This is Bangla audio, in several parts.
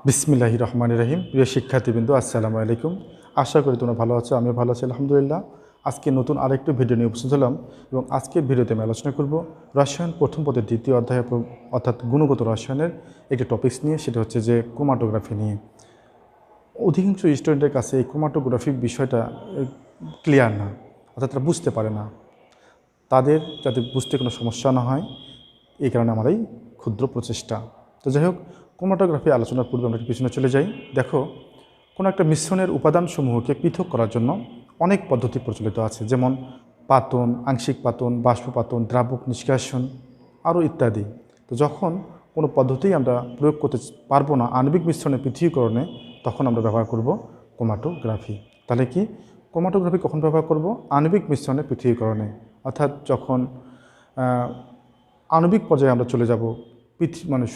বিসমিল্লাহির রহমানির রহিম। প্রিয় শিক্ষার্থীবৃন্দ, আসসালামু আলাইকুম। আশা করি তোমরা ভালো আছো, আমিও ভালো আছি আলহামদুলিল্লাহ। আজকে নতুন আরেকটু ভিডিও নিয়ে উপস্থিত হলাম এবং আজকের ভিডিওতে আমি আলোচনা করব রসায়ন প্রথম পদের দ্বিতীয় অধ্যায় অর্থাৎ গুণগত রসায়নের একটি টপিকস নিয়ে, সেটা হচ্ছে যে ক্রোমাটোগ্রাফি নিয়ে। অধিকাংশ স্টুডেন্টের কাছে এই ক্রোমাটোগ্রাফি বিষয়টা ক্লিয়ার না, অর্থাৎ তারা বুঝতে পারে না। তাদের যাতে বুঝতে কোনো সমস্যা না হয় এই কারণে আমার এই ক্ষুদ্র প্রচেষ্টা। তো যাই হোক, ক্রোমাটোগ্রাফি আলোচনার পূর্বে আমরা পিছনে চলে যাই। দেখো, কোনো একটা মিশ্রণের উপাদানসমূহকে পৃথক করার জন্য অনেক পদ্ধতি প্রচলিত আছে, যেমন পাতন, আংশিক পাতন, বাষ্পপাতন, দ্রাবক নিষ্কাশন আরও ইত্যাদি। তো যখন কোনো পদ্ধতিই আমরা প্রয়োগ করতে পারবো না আণবিক মিশ্রণের পৃথকীকরণে, তখন আমরা ব্যবহার করব ক্রোমাটোগ্রাফি। তাহলে কি ক্রোমাটোগ্রাফি কখন ব্যবহার করব? আণবিক মিশ্রণের পৃথকীকরণে, অর্থাৎ যখন আণবিক পর্যায়ে আমরা চলে যাব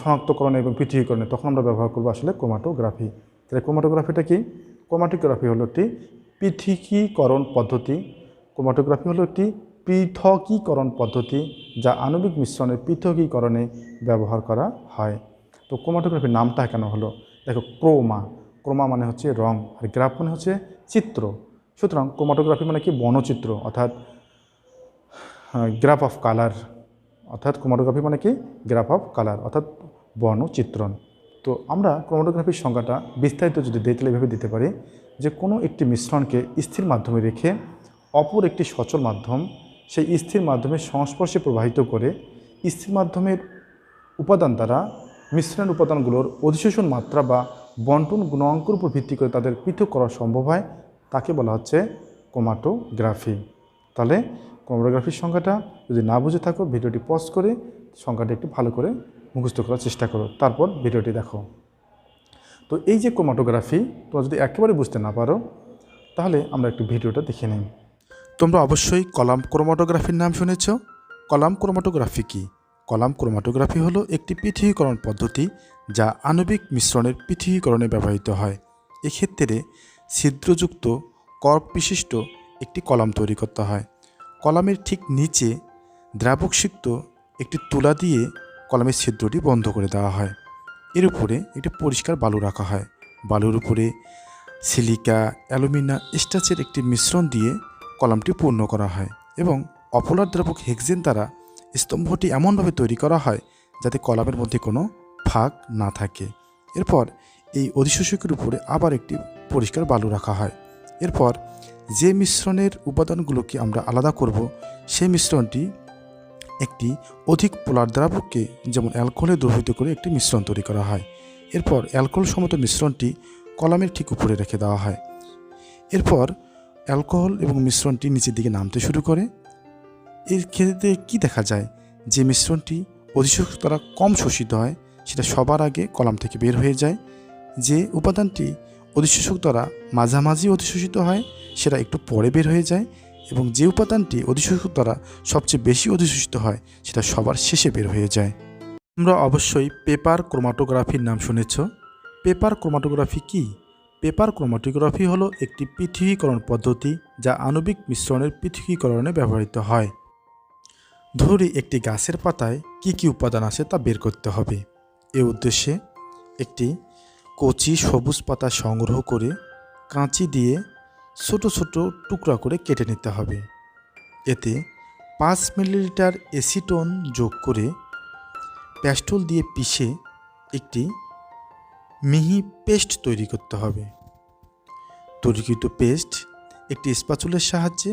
শনাক্তকরণে এবং পৃথকীকরণে, তখন আমরা ব্যবহার করব আসলে ক্রোমাটোগ্রাফি। তাহলে ক্রোমাটোগ্রাফিটা কি? ক্রোমাটোগ্রাফি হলো একটি পৃথকীকরণ পদ্ধতি। ক্রোমাটোগ্রাফি হলো একটি পৃথকীকরণ পদ্ধতি যা আণবিক মিশ্রণের পৃথকীকরণে ব্যবহার করা হয়। তো ক্রোমাটোগ্রাফির নামটা কেন হলো? দেখো, ক্রোমা মানে হচ্ছে রং, আর গ্রাফ মানে হচ্ছে চিত্র। সুতরাং ক্রোমাটোগ্রাফি মানে কি? বর্ণচিত্র, অর্থাৎ গ্রাফ অফ কালার। অর্থাৎ ক্রোমাটোগ্রাফি মানে কি? গ্রাফ অফ কালার, অর্থাৎ বর্ণচিত্রণ। তো আমরা ক্রোমাটোগ্রাফির সংজ্ঞাটা বিস্তারিত যদি তাহলে এভাবে দিতে পারি যে কোনো একটি মিশ্রণকে স্থির মাধ্যমে রেখে অপর একটি সচল মাধ্যম সেই স্থির মাধ্যমের সংস্পর্শে প্রবাহিত করে স্থির মাধ্যমের উপাদান দ্বারা মিশ্রণের উপাদানগুলোর অধিশোষণ মাত্রা বা বন্টন গুণাঙ্কের উপর ভিত্তি করে তাদের পৃথক করা সম্ভব হয়, তাকে বলা হচ্ছে ক্রোমাটোগ্রাফি। তাহলে ক্রোমাটোগ্রাফির সংজ্ঞাটা যদি না বুঝে থাকো, ভিডিওটি পজ করে সংজ্ঞাটা একটু ভালো করে মুখস্থ করার চেষ্টা করো, তারপর ভিডিওটি দেখো। তো এই যে ক্রোমাটোগ্রাফি, তোমরা যদি একেবারে বুঝতে না পারো, তাহলে আমরা একটু ভিডিওটা দেখে নিই। তোমরা অবশ্যই কলাম ক্রোমাটোগ্রাফির নাম শুনেছ। কলাম ক্রোমাটোগ্রাফি কি? কলাম ক্রোমাটোগ্রাফি হলো একটি পৃথকীকরণ পদ্ধতি যা আণবিক মিশ্রণের পৃথকীকরণে ব্যবহৃত হয়। এক্ষেত্রে ছিদ্রযুক্ত কর্ক বিশিষ্ট একটি কলাম তৈরি করতে হয়। কলামের ঠিক নিচে দ্রাবকযুক্ত একটি তুলা দিয়ে কলামের ছিদ্রটি বন্ধ করে দেওয়া হয়। এর উপরে একটি পরিষ্কার বালু রাখা হয়। বালুর উপরে সিলিকা, অ্যালুমিনিয়াম স্টাচের একটি মিশ্রণ দিয়ে কলামটি পূর্ণ করা হয় এবং অপলার দ্রাবক হেক্সেন দ্বারা স্তম্ভটি এমনভাবে তৈরি করা হয় যাতে কলামের মধ্যে কোনো ফাঁক না থাকে। এরপর এই অধিশোষকের উপরে আবার একটি পরিষ্কার বালু রাখা হয়। এরপর যে মিশ্রণের উপাদানগুলোকে আমরা আলাদা করব, সেই মিশ্রণটি একটি অধিক পোলার দ্রাবককে, যেমন অ্যালকোহলে দ্রবীভূত করে একটি মিশ্রণ তৈরি করা হয়। এরপর অ্যালকোহল সমত মিশ্রণটি কলামের ঠিক উপরে রেখে দেওয়া হয়। এরপর অ্যালকোহল এবং মিশ্রণটি নিচের দিকে নামতে শুরু করে। এর ক্ষেত্রে কী দেখা যায়? যে মিশ্রণটি অধিশোষক দ্বারা কম শোষিত হয় সেটা সবার আগে কলাম থেকে বের হয়ে যায়। যে উপাদানটি অধিশোষক দ্বারা মাঝামাঝি অধিশোষিত হয় সেটা একটু পরে বের হয়ে যায়, এবং যে উপাদানটি অধিশোষক দ্বারা সবচেয়ে বেশি অধিশোষিত হয় সেটা সবার শেষে বের হয়ে যায়। তোমরা অবশ্যই পেপার ক্রোমাটোগ্রাফির নাম শুনেছ। পেপার ক্রোমাটোগ্রাফি কি? পেপার ক্রোমাটোগ্রাফি হলো একটি পৃথকীকরণ পদ্ধতি যা আণবিক মিশ্রণের পৃথকীকরণে ব্যবহৃত হয়। ধরি একটি গাছের পাতায় কি কি উপাদান আছে তা বের করতে হবে। এ উদ্দেশ্যে একটি কচি সবুজ পাতা সংগ্রহ করে কাঁচি দিয়ে ছোট ছোট টুকরা করে কেটে নিতে হবে। এতে 5 মিলিলিটার অ্যাসিটোন যোগ করে প্যাস্টল দিয়ে পিষে একটি মিহি পেস্ট তৈরি করতে হবে। তৈরিকৃত পেস্ট একটি স্প্যাচুলার সাহায্যে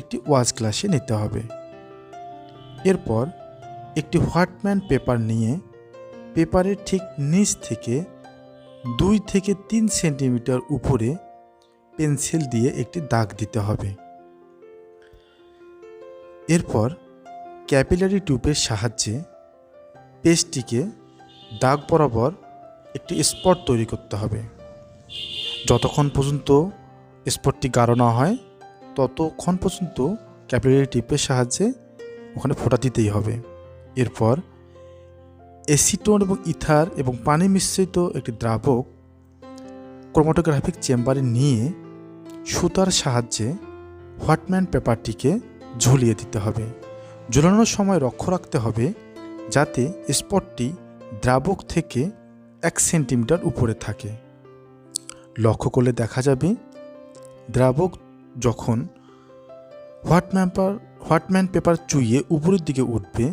একটি ওয়াশ গ্লাসে নিতে হবে। এরপর একটি হোয়াটম্যান পেপার নিয়ে পেপারের ঠিক নিচ থেকে 2 থেকে 3 সেন্টিমিটার উপরে পেন্সিল দিয়ে একটি দাগ দিতে হবে। এরপর ক্যাপিলারি টিউবের সাহায্যে পেস্টটিকে দাগ বরাবর একটি স্পট তৈরি করতে হবে। যতক্ষণ পর্যন্ত স্পটটি গাঢ় না হয় ততক্ষণ পর্যন্ত ক্যাপিলারি টিউবের সাহায্যে ওখানে ফোঁটা দিতেই হবে। এরপর অ্যাসিটোন এবং ইথার এবং পানি মিশ্রিত একটি দ্রাবক ক্রোমাটোগ্রাফিক চেম্বারে নিয়ে সুতার সাহায্যে হোয়াটম্যান পেপারটিকে ঝুলিয়ে দিতে হবে। ঝুলানোর সময় লক্ষ্য রাখতে হবে যাতে স্পটটি দ্রাবক থেকে 1 সেন্টিমিটার উপরে থাকে। লক্ষ্য করলে দেখা যাবে দ্রাবক যখন হোয়াটম্যান পেপার চুইয়ে উপরের দিকে উঠবে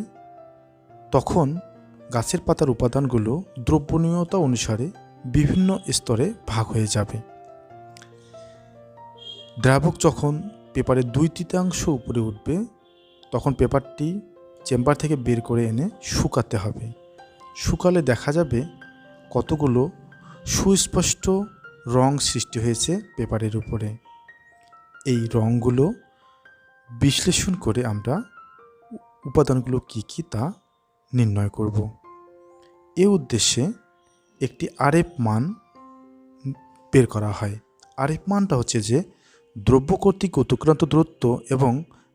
তখন গাছের পাতার উপাদানগুলো দ্রবণীয়তা অনুসারে বিভিন্ন স্তরে ভাগ হয়ে যাবে। দ্রাবক যখন পেপারের 2/3 উপরে উঠবে তখন পেপারটি চেম্বার থেকে বের করে এনে শুকাতে হবে। শুকালে দেখা যাবে কতগুলো সুস্পষ্ট রং সৃষ্টি হয়েছে পেপারের উপরে। এই রঙগুলো বিশ্লেষণ করে আমরা উপাদানগুলো কী কী তা নির্ণয় করব। এ উদ্দেশ্যে একটি আরএফ মান বের করা হয়। আরএফ মানটা হচ্ছে যে দ্রব্য কর্তৃক অতিক্রান্ত দূরত্ব এবং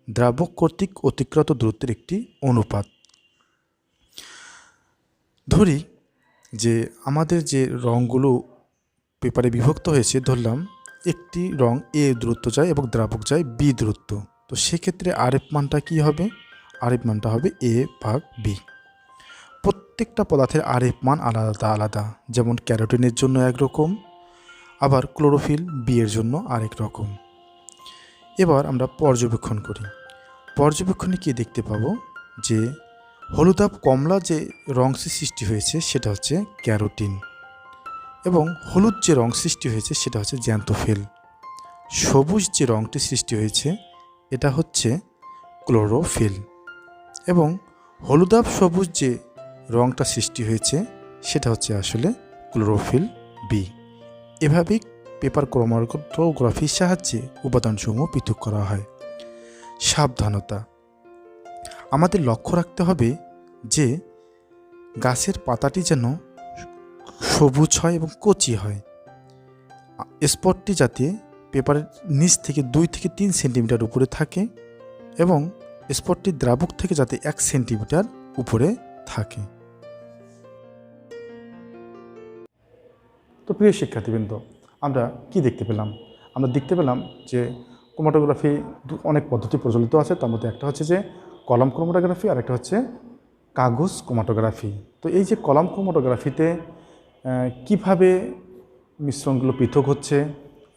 দ্রাবক কর্তৃক অতিক্রান্ত দূরত্বের একটি অনুপাত। ধরি যে আমাদের যে রঙগুলো পেপারে বিভক্ত হয়েছে, ধরলাম একটি রং এ দূরত্ব যায় এবং দ্রাবক যায় বি দূরত্ব, তো সেক্ষেত্রে আরএফ মানটা কী হবে? আরএফ মানটা হবে এ ভাগ বি। প্রত্যেকটা পদার্থের আরএফ মান আলাদা আলাদা, যেমন ক্যারোটিনের জন্য একরকম, আবার ক্লোরোফিল বি এর জন্য আরেক রকম। এবার আমরা পর্যবেক্ষণ করি। পর্যবেক্ষণে কি দেখতে পাবো যে হলুদাভ কমলা যে রঙটি সৃষ্টি হয়েছে সেটা হচ্ছে ক্যারোটিন, এবং হলুদ যে রং সৃষ্টি হয়েছে সেটা হচ্ছে জ্যান্থোফিল। সবুজ যে রঙটি সৃষ্টি হয়েছে এটা হচ্ছে ক্লোরোফিল, এবং হলুদাভ সবুজ যে রঙটা সৃষ্টি হয়েছে সেটা হচ্ছে আসলে ক্লোরোফিল বি। এভাবেই পেপার ক্রোমাটোগ্রাফির সাহায্যে উপাদানসমূহ পৃথক করা হয়। সাবধানতা, আমাদের লক্ষ্য রাখতে হবে যে গাছের পাতাটি যেন সবুজ হয় এবং কচি হয়। স্পটটি যাতে পেপারের নিচ থেকে 2 থেকে 3 সেন্টিমিটার উপরে থাকে এবং স্পটটি দ্রাবক থেকে যাতে 1 সেন্টিমিটার উপরে থাকে। তো প্রিয় শিক্ষার্থীবৃন্দ, আমরা কি দেখতে পেলাম? আমরা দেখতে পেলাম যে ক্রোমাটোগ্রাফি অনেক পদ্ধতি প্রচলিত আছে। তার মধ্যে একটা হচ্ছে যে কলাম ক্রোমাটোগ্রাফি আর একটা হচ্ছে কাগজ ক্রোমাটোগ্রাফি। তো এই যে কলাম ক্রোমাটোগ্রাফিতে কিভাবে মিশ্রণগুলো পৃথক হচ্ছে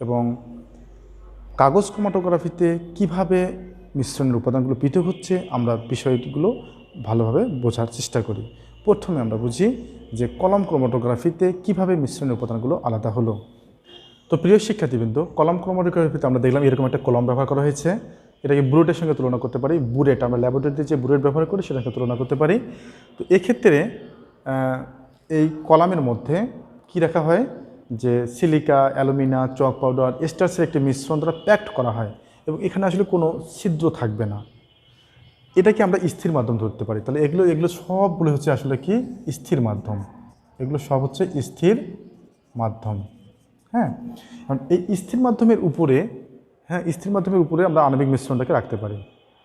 এবং কাগজ ক্রোমাটোগ্রাফিতে কিভাবে মিশ্রণের উপাদানগুলো পৃথক হচ্ছে, আমরা বিষয়গুলো ভালোভাবে বোঝার চেষ্টা করি। প্রথমে আমরা বুঝি যে কলাম ক্রোমাটোগ্রাফিতে কিভাবে মিশ্রণের উপাদানগুলো আলাদা হলো। তো প্রিয় শিক্ষার্থীবৃন্দ, কলাম ক্রোমাটোগ্রাফিতে আমরা দেখলাম এরকম একটা কলম ব্যবহার করা হয়েছে। এটাকে বুলেটের সঙ্গে তুলনা করতে পারি। বুলেট আমরা ল্যাবরেটরিতে যে বুলেট ব্যবহার করি সেটাকে তুলনা করতে পারি। তো এক্ষেত্রে এই কলামের মধ্যে কি রাখা হয় যে সিলিকা, অ্যালুমিনা, চক পাউডার, স্টার্চের একটি মিশ্রণ দ্বারা প্যাকড করা হয় এবং এখানে আসলে কোনো ছিদ্র থাকবে না। এটাকে আমরা স্থির মাধ্যম ধরতে পারি। তাহলে এগুলো সবগুলো হচ্ছে আসলে কি স্থির মাধ্যম। এগুলো সব হচ্ছে স্থির মাধ্যম। হ্যাঁ, কারণ এই স্থির মাধ্যমের উপরে স্থির মাধ্যমের উপরে আমরা আণবিক মিশ্রণটাকে রাখতে পারি।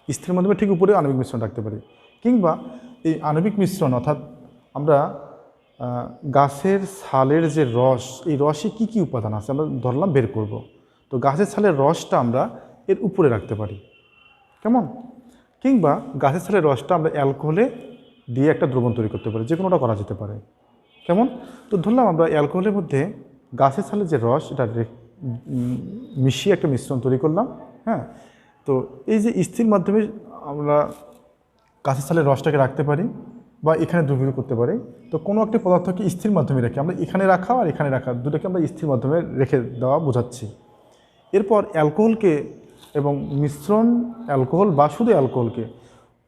স্থির মাধ্যমের ঠিক উপরে আণবিক মিশ্রণ রাখতে পারি, কিংবা এই আণবিক মিশ্রণ অর্থাৎ আমরা গাছের ছালের যে রস, এই রসে কি কি উপাদান আছে আমরা ধরলাম বের করব। তো গাছের ছালের রসটা আমরা এর উপরে রাখতে পারি, কেমন? কিংবা গাছের ছালের রসটা আমরা অ্যালকোহলে দিয়ে একটা দ্রবণ তৈরি করতে পারি, যে কোনোটা করা যেতে পারে, কেমন? তো ধরলাম আমরা অ্যালকোহলের মধ্যে গাছের ছালের যে রস এটা মিশিয়ে একটা মিশ্রণ তৈরি করলাম। হ্যাঁ, তো এই যে স্থির মাধ্যমে আমরা গাছের ছালের রসটাকে রাখতে পারি বা এখানে দ্রবীভূত করতে পারি। তো কোনো একটি পদার্থকে স্থির মাধ্যমে রেখে আমরা এখানে রাখা আর এখানে রাখা দুটোকে আমরা স্থির মাধ্যমে রেখে দেওয়া বোঝাচ্ছি। এরপর অ্যালকোহলকে এবং মিশ্রণ অ্যালকোহল বা শুধু অ্যালকোহলকে,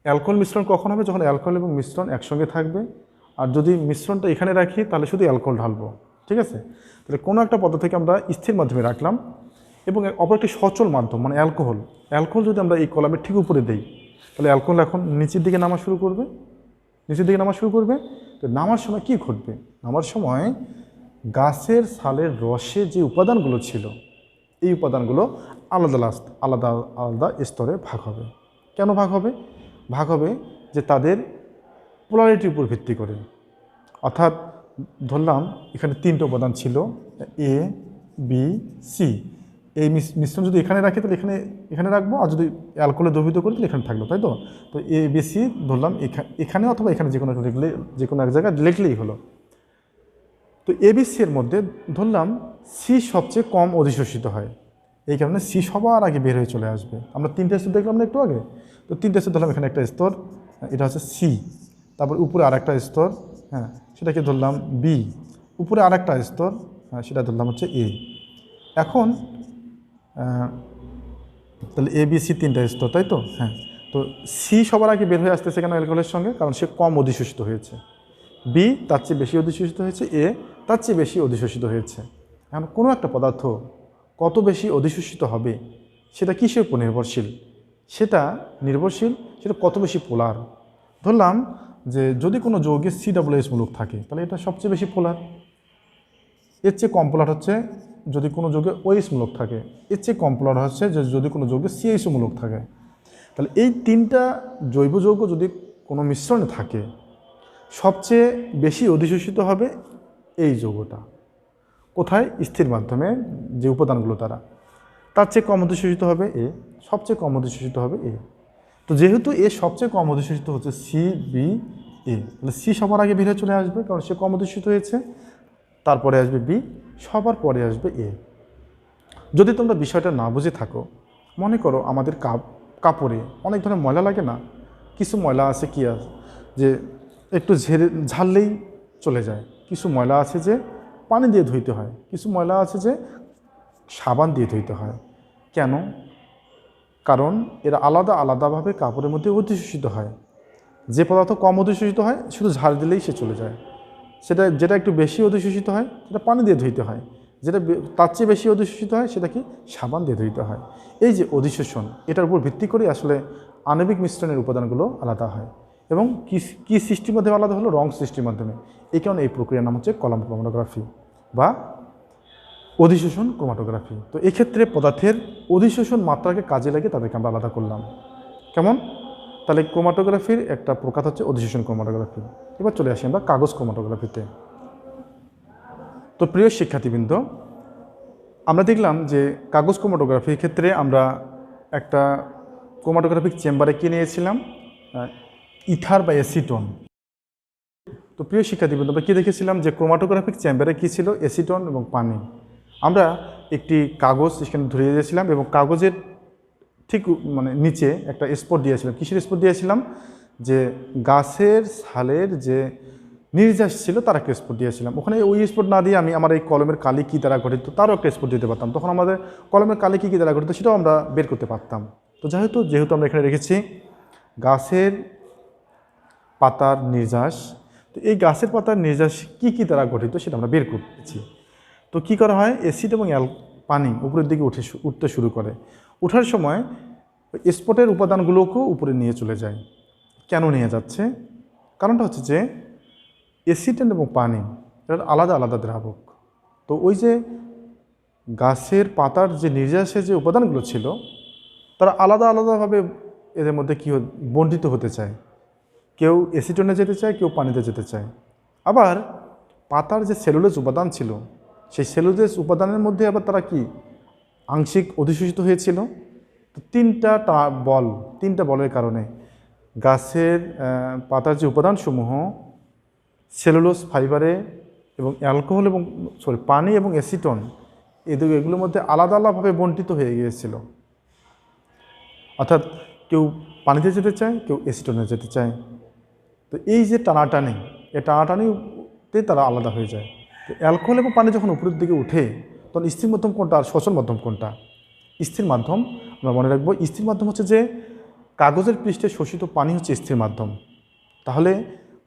অ্যালকোহল মিশ্রণ কখন হবে? যখন অ্যালকোহল এবং মিশ্রণ একসঙ্গে থাকবে। আর যদি মিশ্রণটা এখানে রাখি তাহলে শুধু অ্যালকোহল ঢালবো, ঠিক আছে? তাহলে কোনো একটা পদার্থকে আমরা স্থির মাধ্যমে রাখলাম এবং অপর একটি সচল মাধ্যম মানে অ্যালকোহল যদি আমরা এই কলামের ঠিক উপরে দিই তাহলে অ্যালকোহল এখন নিচের দিকে নামা শুরু করবে। তো নামার সময় কি ঘটবে? নামার সময় গাছের ছালের রসে যে উপাদানগুলো ছিল এই উপাদানগুলো আলাদা আলাদা স্তরে ভাগ হবে। কেন ভাগ হবে? ভাগ হবে যে তাদের পোলারিটির উপর ভিত্তি করে। অর্থাৎ ধরলাম এখানে 3টে উপাদান ছিল, এ, বি, সি। এই মিশ্রণ যদি এখানে রাখি তাহলে এখানে রাখবো, আর যদি অ্যালকোহলে দ্রবীভূত করি তাহলে এখানে থাকলো, তাই তো? তো এ, বি, সি ধরলাম এখানে অথবা এখানে যে কোনো এক জায়গায় লিখলেই হলো। তো এবিসি এর মধ্যে ধরলাম সি সবচেয়ে কম অধিশোষিত হয়, এই কারণে সি সবার আগে বের হয়ে চলে আসবে। আমরা তিনটে স্তর দেখলাম না একটু আগে, তো তিনটে স্তর ধরলাম, এখানে একটা স্তর, এটা হচ্ছে সি, তারপর উপরে আর একটা স্তর, হ্যাঁ সেটাকে ধরলাম বি, উপরে আর একটা স্তর, হ্যাঁ সেটা ধরলাম হচ্ছে এ। এখন তাহলে এ বি সি তিনটা স্তর, তাই তো? হ্যাঁ, তো সি সবার আগে বের হয়ে আসতেছে কেন অ্যালকোহলের সঙ্গে? কারণ সে কম অধিশোষিত হয়েছে। বি তার চেয়ে বেশি অধিশোষিত হয়েছে, এ তার চেয়ে বেশি অধিশোষিত হয়েছে। এখন কোনো একটা পদার্থ কত বেশি অধিশোষিত হবে সেটা কিসের উপর নির্ভরশীল? সেটা নির্ভরশীল সেটা কত বেশি পোলার। ধরলাম যে যদি কোনো যৌগে COOH মূলক থাকে তাহলে এটা সবচেয়ে বেশি পোলার। এর চেয়ে কম পোলার হচ্ছে যদি কোনো যৌগে OH মূলক থাকে, এর চেয়ে কম পোলার হচ্ছে যে যদি কোনো যৌগে CHO মূলক থাকে। তাহলে এই তিনটা জৈব যৌগ যদি কোনো মিশ্রণে থাকে, সবচেয়ে বেশি অধিশোষিত হবে এই যৌগটা। কোথায়? স্থির মাধ্যমে যে উপাদানগুলো তারা, তার চেয়ে কম অধিশোষিত হবে এ, সবচেয়ে কম অধিশোষিত হবে এ। তো যেহেতু এ সবচেয়ে কম অধিশোষিত হচ্ছে সি বি এ, তাহলে সি সবার আগে বেরিয়ে চলে আসবে কারণ সে কম অধিশোষিত হয়েছে, তারপরে আসবে বি, সবার পরে আসবে এ। যদি তোমরা বিষয়টা না বুঝে থাকো, মনে করো আমাদের কাপড়ে অনেক ধরনের ময়লা লাগে না? কিছু ময়লা আছে কি আছে যে একটু ঝাড়লেই চলে যায়, কিছু ময়লা আছে যে পানি দিয়ে ধুইতে হয়, কিছু ময়লা আছে যে সাবান দিয়ে ধুইতে হয়। কেন? কারণ এরা আলাদা আলাদাভাবে কাপড়ের মধ্যে অধিশোষিত হয়। যে পদার্থ কম অধিশোষিত হয় শুধু ঝাড় দিলেই সে চলে যায়, যেটা একটু বেশি অধিশোষিত হয় সেটা পানি দিয়ে ধুইতে হয়, যেটা তার চেয়ে বেশি অধিশোষিত হয় সেটা কি সাবান দিয়ে ধুইতে হয়। এই যে অধিশোষণ, এটার উপর ভিত্তি করে আসলে আণবিক মিশ্রণের উপাদানগুলো আলাদা হয়। এবং কি সৃষ্টির মাধ্যমে আলাদা হলো? রং সৃষ্টির মাধ্যমে। এই কারণে এই প্রক্রিয়ার নাম হচ্ছে কলাম ক্রোমাটোগ্রাফি বা অধিশোষণ ক্রোমাটোগ্রাফি। তো এক্ষেত্রে পদার্থের অধিশোষণ মাত্রাকে কাজে লাগে তাদেরকে আমরা আলাদা করলাম। কেমন? তাহলে ক্রোমাটোগ্রাফির একটা প্রকার হচ্ছে অধিশোষণ ক্রোমাটোগ্রাফি। এবার চলে আসি আমরা কাগজ ক্রোমাটোগ্রাফিতে। তো প্রিয় শিক্ষার্থীবৃন্দ, আমরা দেখলাম যে কাগজ ক্রোমাটোগ্রাফির ক্ষেত্রে আমরা একটা ক্রোমাটোগ্রাফিক চেম্বারে কি নিয়েছিলাম? ইথার বা অ্যাসিটন। তো প্রিয় শিক্ষার্থীবৃন্দ, আমরা কী দেখেছিলাম যে ক্রোমাটোগ্রাফিক চেম্বারে কী ছিল? অ্যাসিটন এবং পানি। আমরা একটি কাগজ সেখানে ধরিয়ে দিয়েছিলাম এবং কাগজের ঠিক নিচে একটা স্পট দিয়েছিলাম। কিসের স্পট দিয়েছিলাম? যে গাছের ছালের যে নির্যাস ছিল তার একটা স্পট দিয়েছিলাম। ওখানে ওই স্পট না দিয়ে আমি আমার এই কলমের কালি কী দ্বারা গঠিত তারও একটা স্পট দিতে পারতাম। তখন আমাদের কলমের কালি কী দ্বারা গঠিত সেটাও আমরা বের করতে পারতাম। তো যেহেতু আমরা এখানে রেখেছি গাছের পাতার নির্যাস, তো এই গাছের পাতার নির্যাস কী দ্বারা গঠিত সেটা আমরা বের করতেছি। তো কি করা হয়? অ্যাসিড এবং পানি উপরের দিকে উঠতে শুরু করে। ওঠার সময় স্পটের উপাদানগুলোকেও উপরে নিয়ে চলে যায়। কেন নিয়ে যাচ্ছে? কারণটা হচ্ছে যে অ্যাসিড এবং পানি এটা আলাদা আলাদা দ্রাবক। তো ওই যে গাছের পাতার যে নির্যাসে যে উপাদানগুলো ছিল তারা আলাদা আলাদাভাবে এদের মধ্যে কী বণ্টিত হতে চায়। কেউ অ্যাসিটনে যেতে চায়, কেউ পানিতে যেতে চায়। আবার পাতার যে সেলুলোজ উপাদান ছিল সেই সেলুলোজ উপাদানের মধ্যে আবার তারা কি আংশিক অধিশোষিত হয়েছিল। তো তিনটা বলের কারণে গাছের পাতার যে উপাদানসমূহ সেলুলোজ ফাইবারে এবং অ্যালকোহল এবং পানি এবং অ্যাসিটন এগুলোর মধ্যে আলাদা আলাদাভাবে বণ্টিত হয়ে গিয়েছিল। অর্থাৎ কেউ পানিতে যেতে চায়, কেউ অ্যাসিটনে যেতে চায়। তো এই যে টানাটানি, এই টানাটানিতে তারা আলাদা হয়ে যায়। তো অ্যালকোহল এবং পানি যখন উপরের দিকে উঠে তখন স্থির মাধ্যম কোনটা আর সচল মাধ্যম কোনটা? স্থির মাধ্যম। আমরা মনে রাখবো স্থির মাধ্যম হচ্ছে যে কাগজের পৃষ্ঠে শোষিত পানি হচ্ছে স্থির মাধ্যম। তাহলে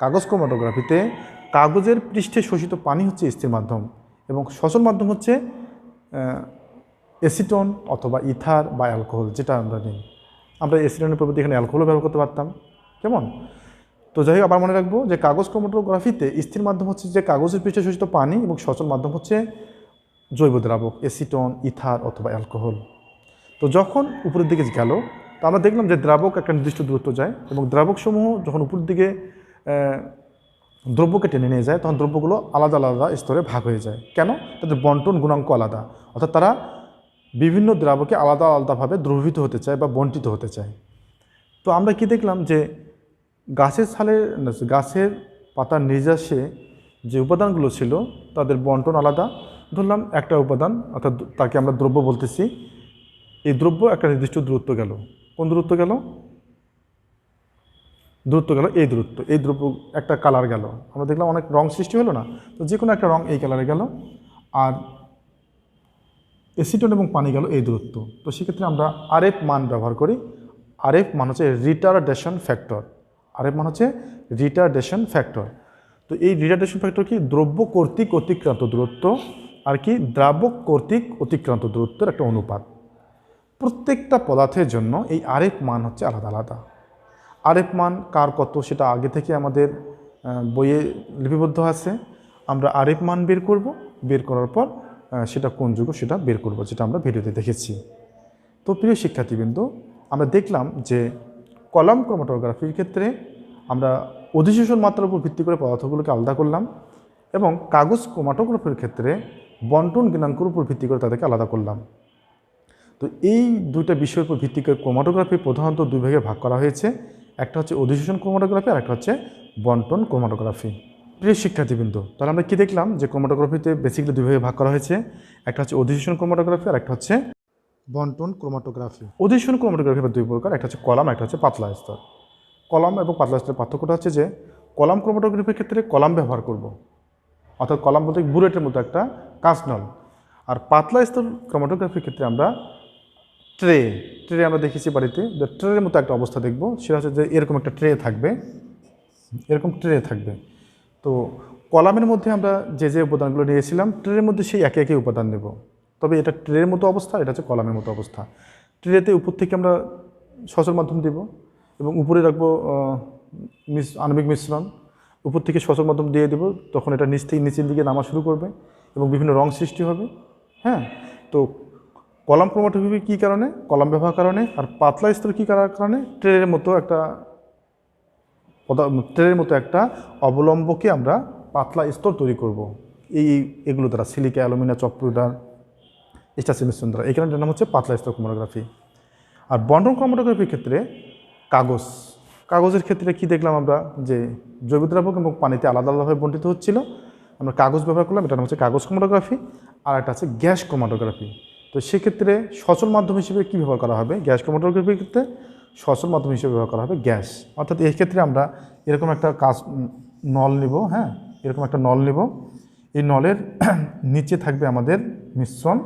কাগজ ক্রোমাটোগ্রাফিতে কাগজের পৃষ্ঠে শোষিত পানি হচ্ছে স্থির মাধ্যম এবং সচল মাধ্যম হচ্ছে অ্যাসিটন অথবা ইথার বা অ্যালকোহল, যেটা আমরা নিই। আমরা অ্যাসিটনের পরিবর্তে এখানে অ্যালকোহলও ব্যবহার করতে পারতাম। কেমন? তো যাই হোক, আবার মনে রাখবো যে কাগজ ক্রোমাটোগ্রাফিতে স্থির মাধ্যম হচ্ছে যে কাগজের পৃষ্ঠে শোষিত পানি এবং সচল মাধ্যম হচ্ছে জৈব দ্রাবক অ্যাসিটন, ইথার অথবা অ্যালকোহল। তো যখন উপরের দিকে গেল তো আমরা দেখলাম যে দ্রাবক একটা নির্দিষ্ট দূরত্ব যায় এবং দ্রাবকসমূহ যখন উপরের দিকে দ্রব্যকে টেনে নিয়ে যায় তখন দ্রব্যগুলো আলাদা আলাদা স্তরে ভাগ হয়ে যায়। কেন? তাদের বন্টন গুণাঙ্ক আলাদা, অর্থাৎ তারা বিভিন্ন দ্রাবকে আলাদা আলাদাভাবে দ্রবীভূত হতে চায় বা বন্টিত হতে চায়। তো আমরা কি দেখলাম যে গাছের পাতার নির্যাসে যে উপাদানগুলো ছিল তাদের বন্টন আলাদা। ধরলাম একটা উপাদান, অর্থাৎ তাকে আমরা দ্রব্য বলতেছি, এই দ্রব্য একটা নির্দিষ্ট দূরত্ব গেল। কোন দূরত্ব গেল? দূরত্ব গেল এই দূরত্ব, এই দ্রব্য একটা কালার গেল, আমরা দেখলাম অনেক রং সৃষ্টি হলো না? তো যে কোনো একটা রং এই কালারে গেল, আর অ্যাসিটন এবং পানি গেল এই দূরত্ব। তো সেক্ষেত্রে আমরা আরএফ মান ব্যবহার করি। আরএফ মান হচ্ছে রিটারডেশন ফ্যাক্টর। আরএফ মান হচ্ছে রিটারডেশন ফ্যাক্টর। তো এই রিটারডেশন ফ্যাক্টর কি? দ্রব্য কর্তৃক অতিক্রান্ত দূরত্ব আর কি দ্রাবক কর্তৃক অতিক্রান্ত দূরত্বের একটা অনুপাত। প্রত্যেকটা পদার্থের জন্য এই আরএফ মান হচ্ছে আলাদা আলাদা। আরএফ মান কার কত সেটা আগে থেকে আমাদের বইয়ে লিপিবদ্ধ আছে। আমরা আরএফ মান বের করব, বের করার পর সেটা কোন যৌগ সেটা বের করব, যেটা আমরা ভিডিওতে দেখেছি। তো প্রিয় শিক্ষার্থীবৃন্দ, আমরা দেখলাম যে কলাম ক্রোমাটোগ্রাফির ক্ষেত্রে আমরা অধিশোষণ মাত্রার উপর ভিত্তি করে পদার্থগুলোকে আলাদা করলাম, এবং কাগজ ক্রোমাটোগ্রাফির ক্ষেত্রে বন্টন গুণাঙ্কের উপর ভিত্তি করে তাদেরকে আলাদা করলাম। তো এই দুইটা বিষয়ের উপর ভিত্তি করে ক্রোমাটোগ্রাফি প্রধানত দুই ভাগে ভাগ করা হয়েছে। একটা হচ্ছে অধিশোষণ ক্রোমাটোগ্রাফি আর একটা হচ্ছে বন্টন ক্রোমাটোগ্রাফি। প্রিয় শিক্ষার্থীবৃন্দ, তাহলে আমরা কি দেখলাম যে ক্রোমাটোগ্রাফিতে বেসিক্যালি দুই ভাগে ভাগ করা হয়েছে। একটা হচ্ছে অধিশোষণ ক্রোমাটোগ্রাফি আর একটা হচ্ছে বন্টন ক্রোমাটোগ্রাফি। অধিশোষণ ক্রোমাটোগ্রাফি দুই প্রকার, একটা হচ্ছে কলাম, একটা হচ্ছে পাতলা স্তর। কলাম এবং পাতলা স্তরের পার্থক্যটা হচ্ছে যে কলাম ক্রোমাটোগ্রাফির ক্ষেত্রে কলাম ব্যবহার করব, অর্থাৎ কলাম বলতে বুলেটের মতো একটা কাঁচনল। আর পাতলা স্তর ক্রোমাটোগ্রাফির ক্ষেত্রে আমরা ট্রে ট্রে আমরা দেখেছি বাড়িতে, যে ট্রের মতো একটা অবস্থা দেখব, সেটা হচ্ছে যে এরকম একটা ট্রে থাকবে, এরকম ট্রে থাকবে। তো কলামের মধ্যে আমরা যে যে উপাদানগুলো নিয়েছিলাম ট্রের মধ্যে সেই একে একে উপাদান নেব, তবে এটা ট্রের মতো অবস্থা, এটা হচ্ছে কলামের মতো অবস্থা। ট্রেতে উপর থেকে আমরা সচল মাধ্যম দেব এবং উপরে রাখবো আণবিক মিশ্রণ, উপর থেকে সচল মাধ্যম দিয়ে দেব, তখন এটা নিচ থেকে নিচের দিকে নামা শুরু করবে এবং বিভিন্ন রং সৃষ্টি হবে। হ্যাঁ, তো কলাম ক্রোমাটোগ্রাফি কী কারণে? কলাম ব্যবহার কারণে। আর পাতলা স্তর কী কারণে? ট্রের মতো একটা অবলম্বকে আমরা পাতলা স্তর তৈরি করব এগুলো দ্বারা, সিলিকা, অ্যালুমিনিয়াম, চক পাউডার, স্টার্চের মিশ্রণ দ্বারা। এই কারণে নাম হচ্ছে পাতলা স্তর ক্রোমাটোগ্রাফি। আর বন্টন ক্রোমাটোগ্রাফির ক্ষেত্রে কাগজের ক্ষেত্রে কি দেখলাম আমরা? যে জৈব দ্রাবক এবং পানিতে আলাদা আলাদাভাবে বন্টিত হচ্ছিল, আমরা কাগজ ব্যবহার করলাম, এটা নাম হচ্ছে কাগজ ক্রোমাটোগ্রাফি। আর একটা আছে গ্যাস ক্রোমাটোগ্রাফি। তো সেক্ষেত্রে সচল মাধ্যম হিসেবে কী ব্যবহার করা হবে? গ্যাস ক্রোমাটোগ্রাফির ক্ষেত্রে সচল মাধ্যম হিসেবে ব্যবহার করা হবে গ্যাস। অর্থাৎ এই ক্ষেত্রে আমরা এরকম একটা নল নিব। হ্যাঁ, এরকম একটা নল নিব, এই নলের নিচে থাকবে আমাদের মিশ্রণ,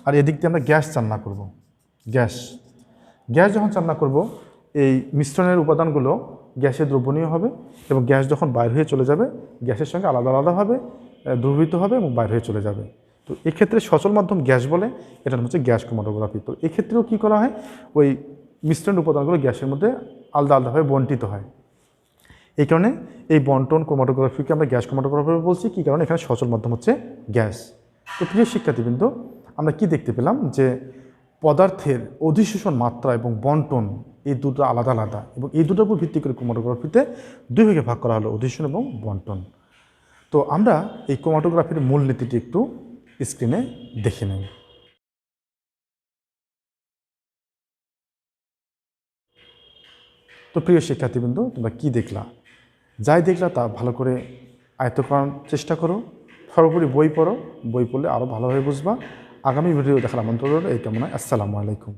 আর এদিক দিয়ে আমরা গ্যাস চালনা করব। গ্যাস যখন চালনা করব, এই মিশ্রণের উপাদানগুলো গ্যাসে দ্রবণীয় হবে এবং গ্যাস যখন বাইর হয়ে চলে যাবে, গ্যাসের সঙ্গে আলাদা আলাদাভাবে দ্রবীভূত হবে এবং বাইর হয়ে চলে যাবে। তো এক্ষেত্রে সচল মাধ্যম গ্যাস বলে, এটা হচ্ছে গ্যাস ক্রোমাটোগ্রাফি। তো এক্ষেত্রেও কী করা হয়? ওই মিশ্রণ উপাদানগুলো গ্যাসের মধ্যে আলাদা আলাদাভাবে বন্টিত হয়। এই কারণে এই বন্টন ক্রোমাটোগ্রাফিকে আমরা গ্যাস ক্রোমাটোগ্রাফি বলছি। কী কারণে? এখানে সচল মাধ্যম হচ্ছে গ্যাস। তো প্রিয় শিক্ষার্থীবৃন্দ, আমরা কি দেখতে পেলাম? যে পদার্থের অধিশোষণ মাত্রা এবং বন্টন এই দুটো আলাদা আলাদা, এবং এই দুটোর উপর ভিত্তি করে ক্রোমাটোগ্রাফিতে দুই ভাগে ভাগ করা হলো, অধিশোষণ এবং বন্টন। তো আমরা এই ক্রোমাটোগ্রাফির মূলনীতিটি একটু স্ক্রিনে দেখে নেই। তো প্রিয় শিক্ষার্থীবৃন্দ, তোমরা কি দেখলা? যাই দেখলা তা ভালো করে আয়ত্ত করার চেষ্টা করো। সর্বোপরি বই পড়ো, বই পড়লে আরও ভালোভাবে বুঝবা। আগামী ভিডিও দেখার আমন্ত্রণ রইল। এই কামনায় আসসালামু আলাইকুম।